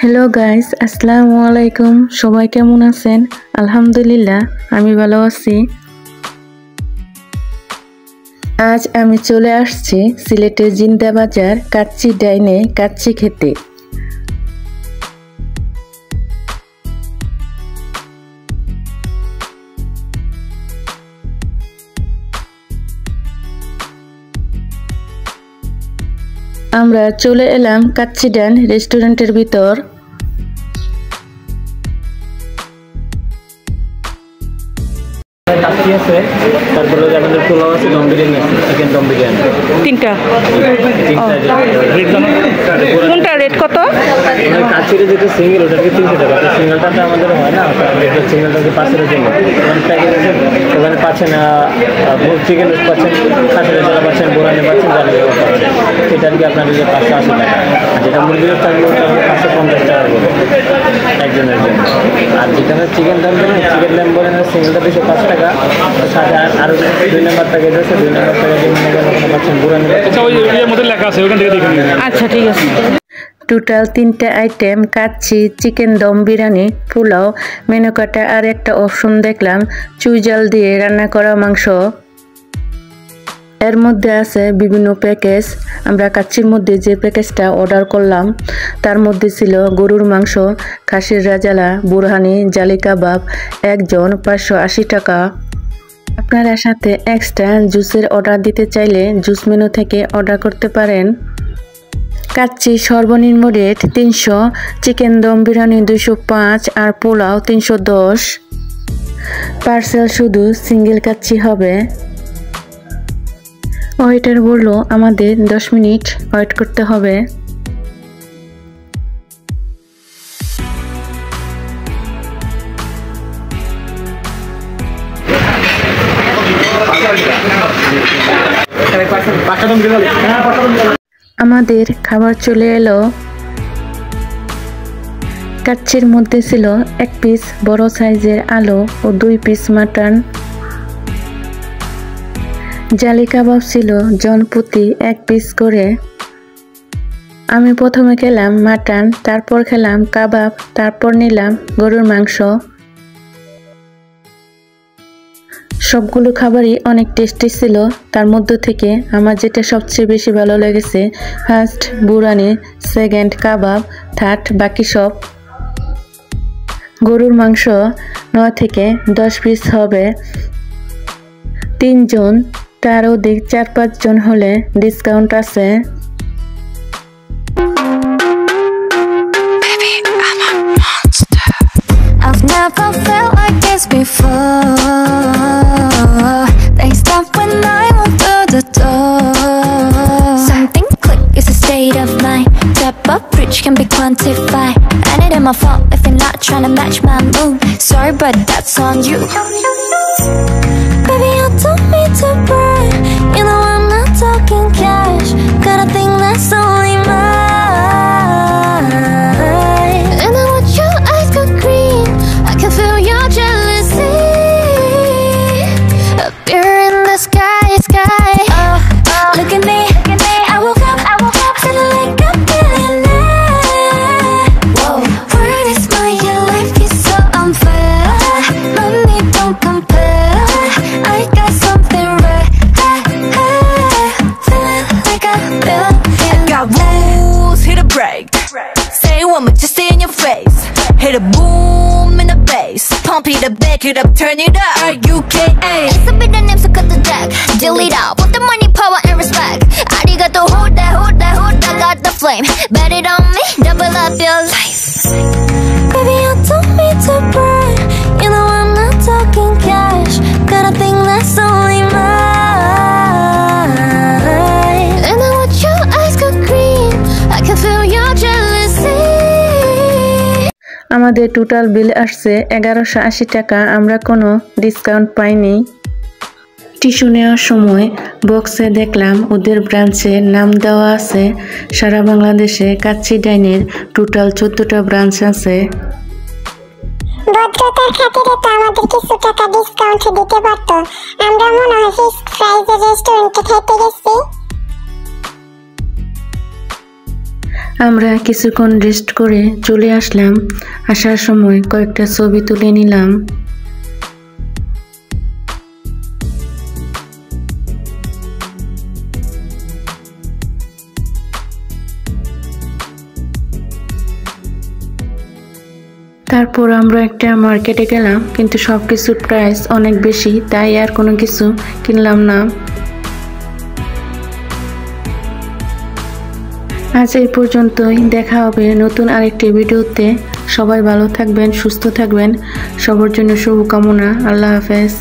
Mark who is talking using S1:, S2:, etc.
S1: Hello guys, আসসালামু আলাইকুম। সবাই কেমন আছেন? আলহামদুলিল্লাহ, আমি ভালো আছি। আজ আমি চলে আসছি সিলেটের জিন্দা বাজার কাচ্চি ডাইনে কাচ্চি খেতে। আমরা চলে এলাম কাচ্চি ডাইন রেস্টুরেন্টের ভিতর।
S2: কাচ্চি আছে, তারপরে আমাদের পোলাও আছে, দম বিরিয়ানি আছে, চিকেন দম বিরিয়ানি
S1: তিনটা। কোনটা রেট কত?
S2: কাচ্চিটা যেটা সিঙ্গেল ওটাকে 300 টাকা। সিঙ্গেলটাতে আমাদের হয় না, সিঙ্গেলটাকে 500 জন্য প্যাকেজ আছে। ওখানে পাচ্ছেন চিকেন পাচ্ছেন, খাসির জলা পাচ্ছেন, বোরানি পাচ্ছেন, জালি পাচ্ছেন। সেটা আর কি আপনার 580 টাকা। আর যেটা মুরগির থাকবে ওটা 550 টাকা করে একজনের জন্য। আর যেখানে চিকেন দাম বলেন, চিকেন দাম বলেন সিঙ্গেলটা 205 টাকা। সাথে আরও 2 নম্বর প্যাকেজ আছে, 2 নম্বর প্যাকেজে মনে করেন আপনার পাচ্ছেন বোরানি।
S1: আচ্ছা, ঠিক আছে। টোটাল 3টা item, kacchi, chicken dum biryani, pulao, menu কাটা আর একটা অপশন দেখলাম চুইঝাল দিয়ে রান্না করা মাংস। এর মধ্যে আছে বিভিন্ন প্যাকেজ। আমরা কাচ্চির মধ্যে যে প্যাকেজটা অর্ডার করলাম তার মধ্যে ছিল গরুর মাংস, খাসির রাজালা, বুরহানি, জালি কাবাব, একজন 580 টাকা। আপনারা সাথে এক্সট্রা জুসের অর্ডার দিতে চাইলে জুস মেনু থেকে অর্ডার করতে পারেন। কাচ্চি সর্বনিম্ন রেট 300, চিকেন দম বিরিয়ানি 205 আর পোলাও 310। পার্সেল শুধু সিঙ্গেল কাচ্চি হবে। ওয়েটার বললো আমাদের 10 মিনিট ওয়েট করতে হবে। আমাদের খাবার চলে এলো। কাচ্চির মধ্যে ছিল 1 পিস বড় সাইজের আলু ও 2 পিস মাটন। জালি কাবাব ছিল জনপ্রতি 1 পিস করে। আমি প্রথমে খেলাম মাটন, তারপর খেলাম কাবাব, তারপর নিলাম গরুর মাংস। সবগুলো খাবারই অনেক টেস্টি ছিল। তার মধ্য থেকে আমার যেটা সবচেয়ে বেশি ভালো লেগেছে, ফার্স্ট বুরানি, সেকেন্ড কাবাব, থার্ড বাকি সব। গরুর মাংস 9 থেকে 10 পিস হবে। 3 জন, তার অধিক 4-5 জন হলে ডিসকাউন্ট আছে।
S3: I've never felt like this before. They stop when I walk through the door. Something click, it's a state of mind. Step up, reach can be quantified. And it ain't my fault if you're not trying to match my mood. Sorry, but that's on you. Baby, you told me to burn. You know I'm not talking cash. Got a thing that's only mine. And I want your eyes go green. I can feel your jealousy up here in the sky. Oh, look at me. I woke up, feeling like a billionaire. Whoa, word is mine, your life is so unfair. Money don't compare. I got something rare. Feeling like a billionaire. I got rules, hit a break. Say one more, just stay in your face. Hit a boom in the bass. Pump it up, back it up, turn it up. R-U-K-A. It's a bit of names, so cut the deck. Delete out, put the money, power, and respect. Arigato, hold that, got the flame. Bet it on me, double up your life. Baby, you told me to burn. You know I'm not talking cash. Got a thing that's only mine. And I want your eyes go green. I can feel your jealousy.
S1: আমাদের total bill আসছে 1180 টাকা। আমরা কোনো discount পাইনি। Tissue নেওয়ার সময় বক্সে দেখলাম ওদের ব্রাঞ্চের নাম দেওয়া আছে। সারা বাংলাদেশে কাচ্চি ডাইনের টোটাল 14টা ব্রাঞ্চ আছে।
S4: ভদ্রতার খাতিরে তো আমাদের কিছু টাকা ডিসকাউন্ট দিতে পারতো। আমরা মনে হয় ফিক্সড প্রাইসে রেস্টুরেন্টে খেতে গেছি।
S1: আমরা কিছুক্ষণ রেস্ট করে চলে আসলাম। আসার সময় কয়েকটা ছবি তুলে নিলাম। তারপর আমরা একটা মার্কেটে গেলাম, কিন্তু সবকিছুর প্রাইস অনেক বেশি, তাই আর কোনো কিছু কিনলাম না। আজ এই পর্যন্তই, দেখা হবে নতুন আরেকটি ভিডিওতে। সবাই ভালো থাকবেন, সুস্থ থাকবেন, সবার জন্য শুভকামনা। আল্লাহ হাফেজ।